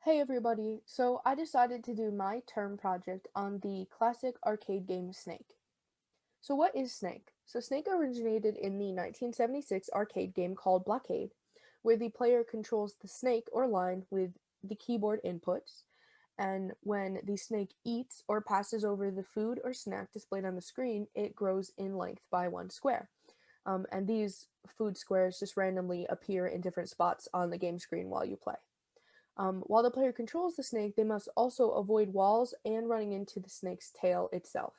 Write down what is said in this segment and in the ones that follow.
Hey everybody, so I decided to do my term project on the classic arcade game Snake. So what is Snake? So Snake originated in the 1976 arcade game called Blockade, where the player controls the snake or line with the keyboard inputs, and when the snake eats or passes over the food or snack displayed on the screen, it grows in length by 1 square. And these food squares just randomly appear in different spots on the game screen while you play. While the player controls the snake, they must also avoid walls and running into the snake's tail itself,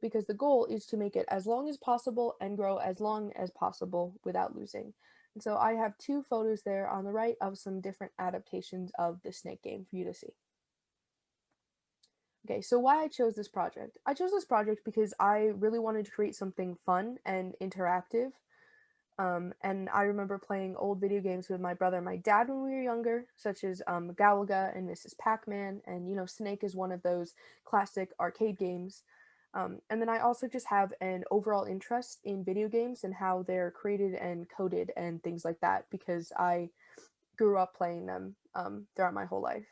because the goal is to make it as long as possible and grow as long as possible without losing. And so I have two photos there on the right of some different adaptations of the snake game for you to see. Okay, so why I chose this project? I chose this project because I really wanted to create something fun and interactive. And I remember playing old video games with my brother and my dad when we were younger, such as Galaga and Mrs. Pac-Man, and Snake is one of those classic arcade games. And then I also just have an overall interest in video games and how they're created and coded and things like that because I grew up playing them throughout my whole life.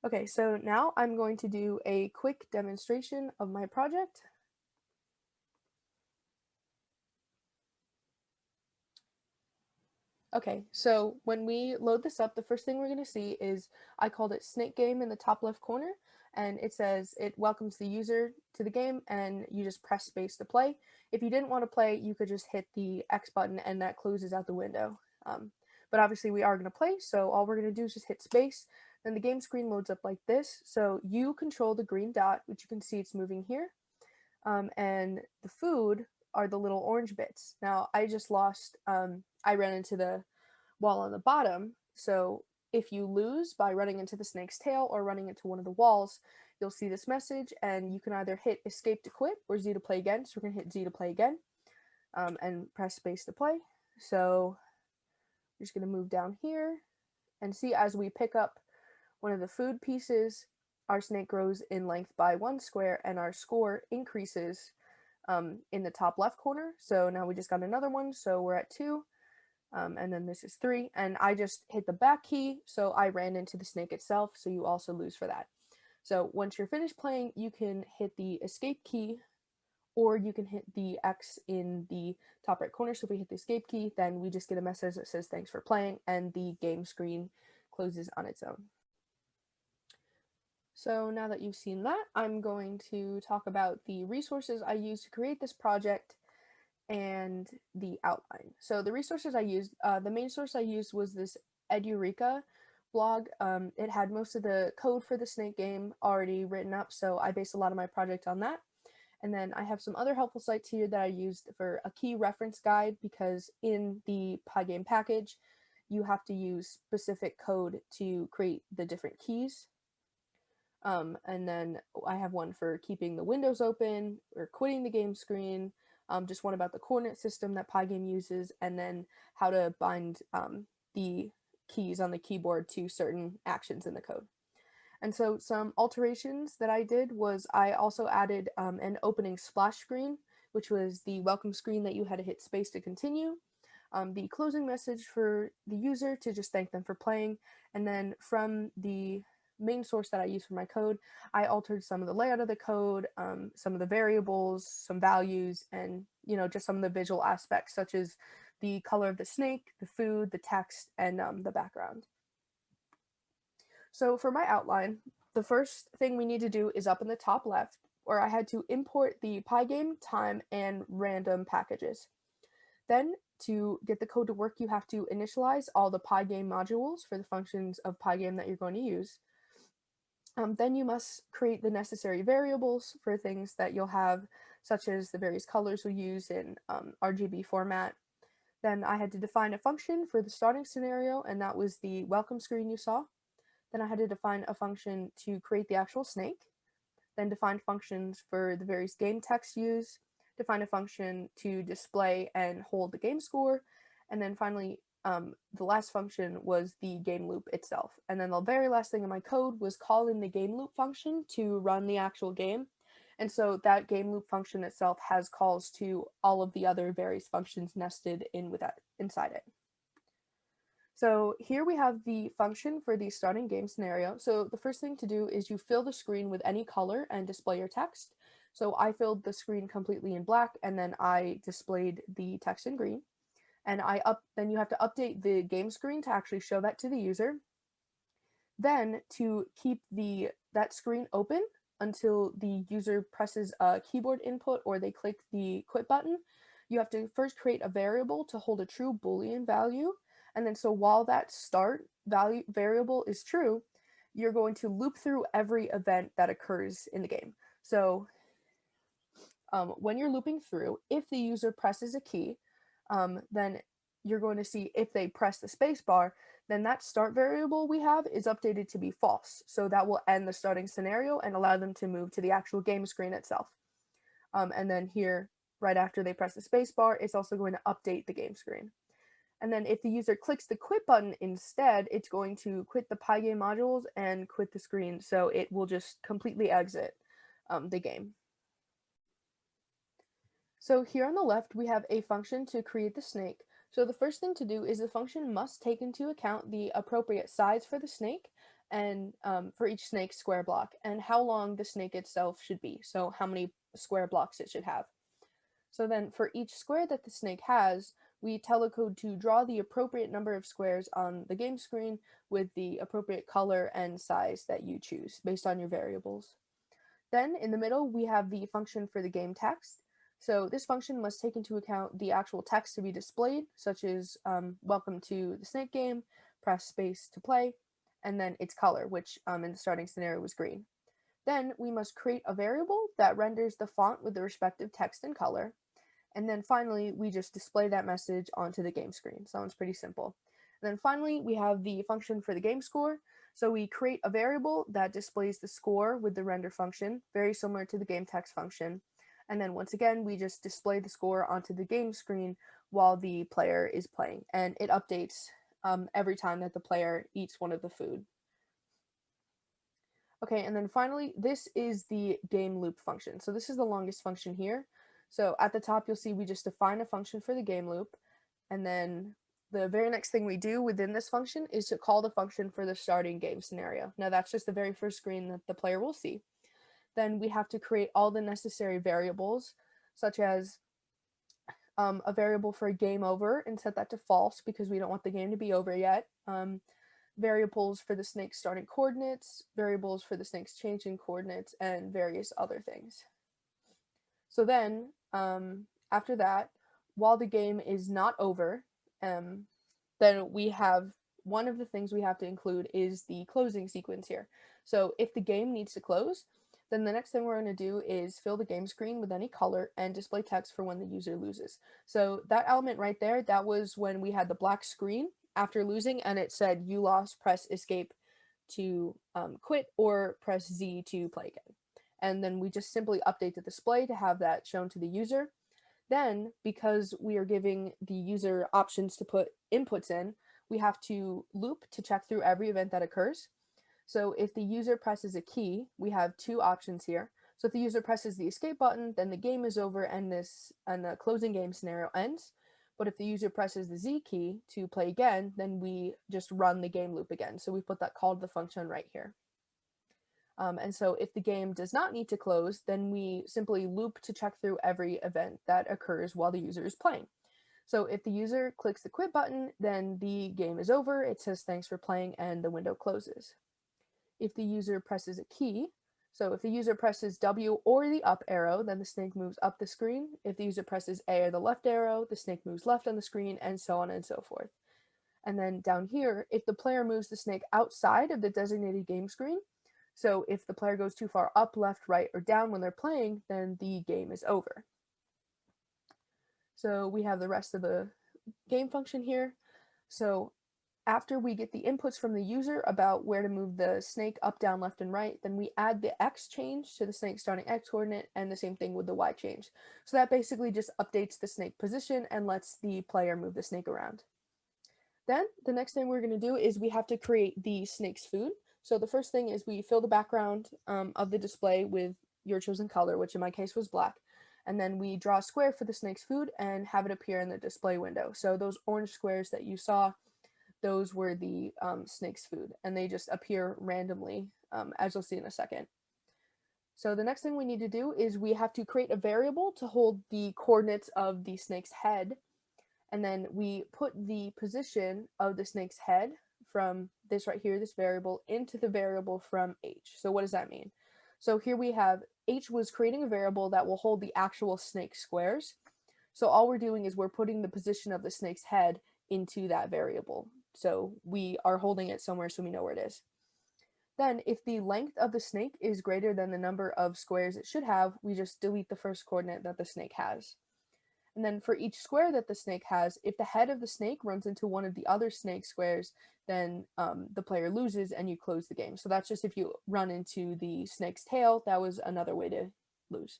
Okay, so now I'm going to do a quick demonstration of my project. Okay, so when we load this up, the first thing we're going to see is I called it Snake Game in the top left corner, and it says it welcomes the user to the game, and you just press space to play. If you didn't want to play, you could just hit the X button, and that closes out the window. But obviously, we are going to play, so all we're going to do is just hit space. Then the game screen loads up like this. So you control the green dot, which you can see it's moving here, and the food are the little orange bits. Now, I just lost, I ran into the wall on the bottom, so if you lose by running into the snake's tail or running into one of the walls, you'll see this message, and you can either hit escape to quit or Z to play again. So we're going to hit Z to play again, and press space to play. So we're just going to move down here and see as we pick up one of the food pieces, our snake grows in length by 1 square, and our score increases in the top left corner. So now we just got another one, so we're at 2. And then this is 3, and I just hit the back key, so I ran into the snake itself, so you also lose for that. So once you're finished playing, you can hit the escape key, or you can hit the X in the top right corner. So if we hit the escape key, then we just get a message that says thanks for playing, and the game screen closes on its own. So now that you've seen that, I'm going to talk about the resources I used to create this project and the outline. So the resources I used, the main source I used was this Edureka blog. It had most of the code for the snake game already written up, so I based a lot of my project on that. And then I have some other helpful sites here that I used for a key reference guide, because in the Pygame package, you have to use specific code to create the different keys. And then I have one for keeping the windows open or quitting the game screen, just one about the coordinate system that Pygame uses, and then how to bind the keys on the keyboard to certain actions in the code. And so some alterations that I did was I also added an opening splash screen, which was the welcome screen that you had to hit space to continue, the closing message for the user to just thank them for playing, and then from the main source that I use for my code, I altered some of the layout of the code, some of the variables, some values, and just some of the visual aspects, such as the color of the snake, the food, the text, and the background. So for my outline, the first thing we need to do is up in the top left, where I had to import the Pygame, time, and random packages. Then to get the code to work, you have to initialize all the Pygame modules for the functions of Pygame that you're going to use. Then you must create the necessary variables for things that you'll have, such as the various colors we use in RGB format. Then I had to define a function for the starting scenario, and that was the welcome screen you saw. Then I had to define a function to create the actual snake. Then define functions for the various game text used, define a function to display and hold the game score, and then finally the last function was the game loop itself. And then the very last thing in my code was calling the game loop function to run the actual game. And so that game loop function itself has calls to all of the other various functions nested in with that inside it. So here we have the function for the starting game scenario. So the first thing to do is you fill the screen with any color and display your text. So I filled the screen completely in black and then I displayed the text in green. And then you have to update the game screen to actually show that to the user. Then to keep that screen open until the user presses a keyboard input or they click the quit button, you have to first create a variable to hold a true Boolean value. And then so while that start value variable is true, you're going to loop through every event that occurs in the game. So when you're looping through, if the user presses a key, then you're going to see if they press the space bar, then that start variable we have is updated to be false. So that will end the starting scenario and allow them to move to the actual game screen itself. And then here, right after they press the space bar, it's also going to update the game screen. And then if the user clicks the quit button instead, it's going to quit the Pygame modules and quit the screen. So it will just completely exit the game. So here on the left, we have a function to create the snake. So the first thing to do is the function must take into account the appropriate size for the snake and for each snake square block and how long the snake itself should be. So how many square blocks it should have. So then for each square that the snake has, we tell the code to draw the appropriate number of squares on the game screen with the appropriate color and size that you choose based on your variables. Then in the middle, we have the function for the game text. So this function must take into account the actual text to be displayed, such as welcome to the snake game, press space to play, and then its color, which in the starting scenario was green. Then we must create a variable that renders the font with the respective text and color. And then finally, we just display that message onto the game screen. Sounds pretty simple. And then finally, we have the function for the game score. So we create a variable that displays the score with the render function, very similar to the game text function. And then once again, we just display the score onto the game screen while the player is playing. And it updates every time that the player eats one of the food. Okay, and then finally, this is the game loop function. So this is the longest function here. So at the top, you'll see we just define a function for the game loop. And then the very next thing we do within this function is to call the function for the starting game scenario. Now that's just the very first screen that the player will see. Then we have to create all the necessary variables, such as a variable for game over and set that to false because we don't want the game to be over yet. Variables for the snake's starting coordinates, variables for the snake's changing coordinates, and various other things. So then, after that, while the game is not over, then we have one of the things we have to include is the closing sequence here. So if the game needs to close, then the next thing we're going to do is fill the game screen with any color and display text for when the user loses. So that element right there, that was when we had the black screen after losing and it said you lost, press escape to quit or press Z to play again. And then we just simply update the display to have that shown to the user. Then, because we are giving the user options to put inputs in, we have to loop to check through every event that occurs. So if the user presses a key, we have two options here. So if the user presses the escape button, then the game is over and the closing game scenario ends. But if the user presses the Z key to play again, then we just run the game loop again. So we put that call to the function right here. And so if the game does not need to close, then we simply loop to check through every event that occurs while the user is playing. So if the user clicks the quit button, then the game is over. It says thanks for playing and the window closes. If the user presses a key, so if the user presses W or the up arrow, then the snake moves up the screen. If the user presses A or the left arrow, the snake moves left on the screen, and so on and so forth. And then down here, if the player moves the snake outside of the designated game screen, so if the player goes too far up, left, right, or down when they're playing, then the game is over. So we have the rest of the game function here. So after we get the inputs from the user about where to move the snake up, down, left, and right, then we add the X change to the snake's starting X coordinate and the same thing with the Y change. So that basically just updates the snake position and lets the player move the snake around. Then the next thing we're going to do is we have to create the snake's food. So the first thing is we fill the background of the display with your chosen color, which in my case was black. And then we draw a square for the snake's food and have it appear in the display window. So those orange squares that you saw those were the snake's food, and they just appear randomly, as you'll see in a second. So the next thing we need to do is we have to create a variable to hold the coordinates of the snake's head, and then we put the position of the snake's head from this right here, this variable, into the variable from h. So what does that mean? So here we have h was creating a variable that will hold the actual snake squares. So all we're doing is we're putting the position of the snake's head into that variable. So we are holding it somewhere so we know where it is. Then if the length of the snake is greater than the number of squares it should have, we just delete the first coordinate that the snake has. And then for each square that the snake has, if the head of the snake runs into one of the other snake squares, then the player loses and you close the game. So that's just if you run into the snake's tail, that was another way to lose.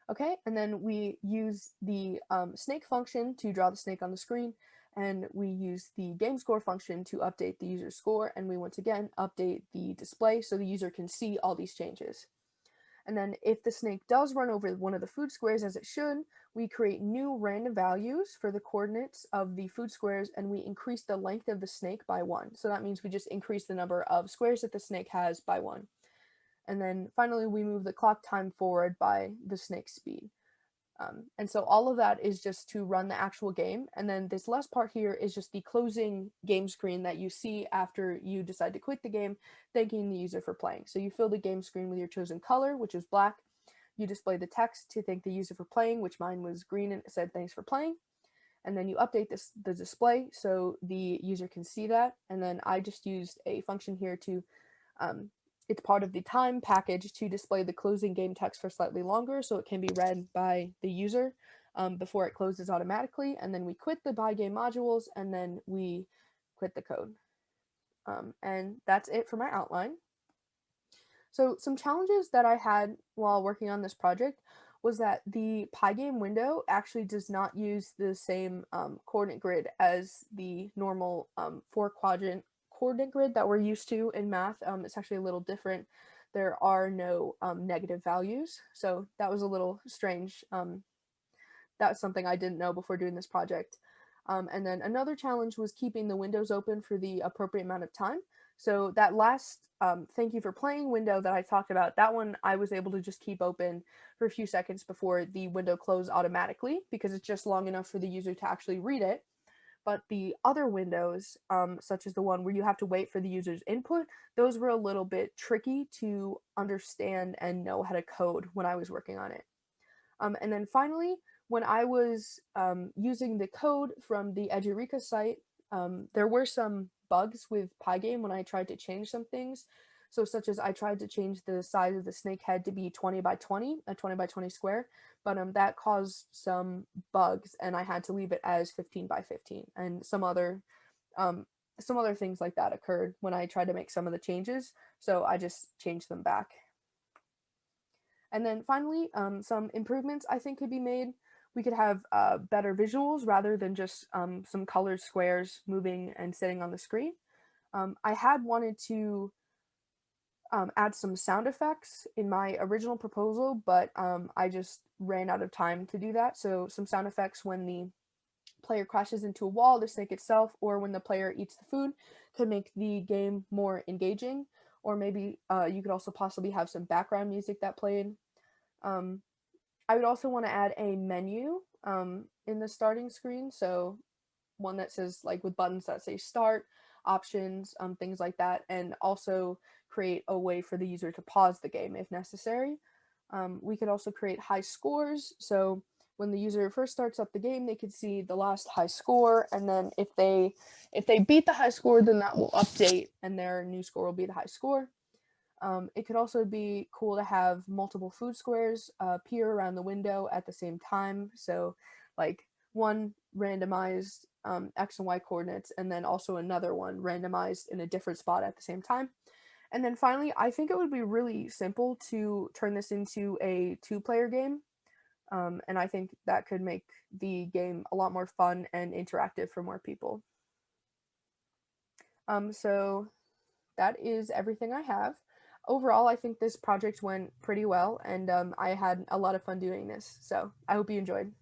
Okay, and then we use the snake function to draw the snake on the screen, and we use the game score function to update the user's score, and we once again update the display so the user can see all these changes. And then if the snake does run over one of the food squares, as it should, we create new random values for the coordinates of the food squares, and we increase the length of the snake by 1. So that means we just increase the number of squares that the snake has by 1. And then finally, we move the clock time forward by the snake's speed. And so all of that is just to run the actual game. And then this last part here is just the closing game screen that you see after you decide to quit the game, thanking the user for playing. So you fill the game screen with your chosen color, which is black. You display the text to thank the user for playing, which mine was green and it said thanks for playing. And then you update the display so the user can see that. And then I just used a function here to it's part of the time package to display the closing game text for slightly longer so it can be read by the user before it closes automatically. And then we quit the by game modules and then we quit the code. And that's it for my outline. So some challenges that I had while working on this project was that the Pygame window actually does not use the same coordinate grid as the normal 4-quadrant coordinate grid that we're used to in math. It's actually a little different. There are no negative values, so that was a little strange. That's something I didn't know before doing this project. And then another challenge was keeping the windows open for the appropriate amount of time. So that last thank you for playing window that I talked about, that one I was able to just keep open for a few seconds before the window closed automatically because it's just long enough for the user to actually read it. But the other windows, such as the one where you have to wait for the user's input, those were a little bit tricky to understand and know how to code when I was working on it. And then finally, when I was using the code from the Edureka site, there were some bugs with Pygame when I tried to change some things. So such as I tried to change the size of the snake head to be 20 by 20, a 20 by 20 square, but that caused some bugs and I had to leave it as 15 by 15. And some other things like that occurred when I tried to make some of the changes. So I just changed them back. And then finally, some improvements I think could be made. We could have better visuals rather than just some colored squares moving and sitting on the screen. I had wanted to add some sound effects in my original proposal, but I just ran out of time to do that. So some sound effects when the player crashes into a wall, the snake itself, or when the player eats the food could make the game more engaging. Or maybe you could also possibly have some background music that played. I would also want to add a menu in the starting screen. So one that says like with buttons that say start, options, things like that, and also create a way for the user to pause the game if necessary. We could also create high scores. So when the user first starts up the game, they could see the last high score, and then if they beat the high score, then that will update and their new score will be the high score. It could also be cool to have multiple food squares appear around the window at the same time. So like one randomized X and Y coordinates, and then also another one randomized in a different spot at the same time. And then finally, I think it would be really simple to turn this into a 2-player game. And I think that could make the game a lot more fun and interactive for more people. So that is everything I have. Overall, I think this project went pretty well, and I had a lot of fun doing this. So I hope you enjoyed.